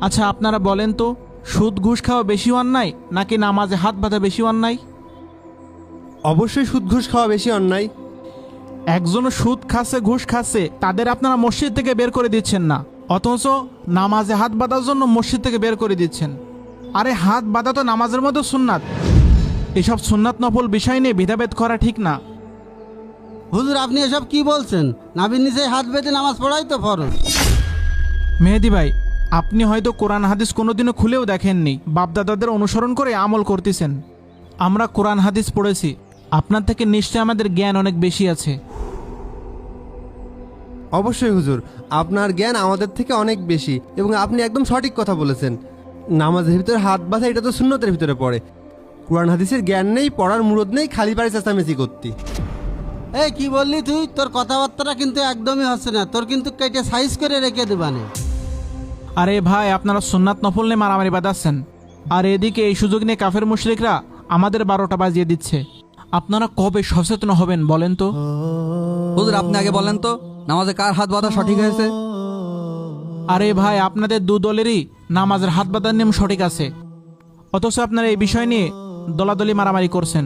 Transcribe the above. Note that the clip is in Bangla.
আচ্ছা আপনারা বলেন তো, সুদ ঘুষ খাওয়া বেশি অন্যায় নাকি নামাজে হাত বাঁধা বেশি অন্যায়? অবশ্যই সুদ ঘুষ খাওয়া বেশি অন্যায়। একজন সুদ খাচ্ছে ঘুষ খাচ্ছে, তাদের আপনারা মসজিদ থেকে বের করে দিচ্ছেন না, অথচ নামাজে হাত বাঁধার জন্য মসজিদ থেকে বের করে দিচ্ছেন। আরে হাত বাঁধা তো নামাজের মধ্যে সুন্নাত। এসব সুন্নাত নফল বিষয় নিয়ে ভেদাভেদ করা ঠিক না। হুজুর আপনি এসব কি বলছেন? নাভির নিচে হাত বেঁধে নামাজ পড়াই তো ফরজ। মেহেদি ভাই, আপনি হয়তো কোরআন হাদিস কোনোদিনও খুলেও দেখেননি, বাপদাদাদের অনুসরণ করে আমল করতেছেন। আমরা কোরআন হাদিস পড়েছি, আপনার থেকে নিশ্চয় আমাদের জ্ঞান অনেক বেশি আছে। অবশ্যই হুজুর, আপনার জ্ঞান আমাদের থেকে অনেক বেশি এবং আপনি একদম সঠিক কথা বলেছেন। নামাজের ভিতরে হাত বাঁধা এটা তো সুন্নতের ভিতরে পড়ে। কোরআন হাদিসের জ্ঞান নেই, পড়ার মুরদ নেই, খালি পাড়ে চেঁচামেচি করতি। এই কি বললি তুই? তোর কথাবার্তাটা কিন্তু একদমই হচ্ছে না, তোর কিন্তু কেটে সাইজ করে রেখে দেবানে। আরে ভাই, আপনারা সুন্নাত নফল নিয়ে মারামারি বাঁধাচ্ছেন, আর এদিকে এই সুযোগ নিয়ে কাফের মুশরিকরা আমাদের 12টা বাজিয়ে দিচ্ছে। আপনারা কবে সচেতন হবেন বলেন তো? হুজুর আপনি আগে বলেন তো, নামাজে কার হাত বাঁধা সঠিক হয়েছে? আরে ভাই, আপনাদের দু দলেরই নামাজের হাত বাঁধার নিয়ম সঠিক আছে, অথচ আপনারা এই বিষয় নিয়ে দলাদলি মারামারি করছেন।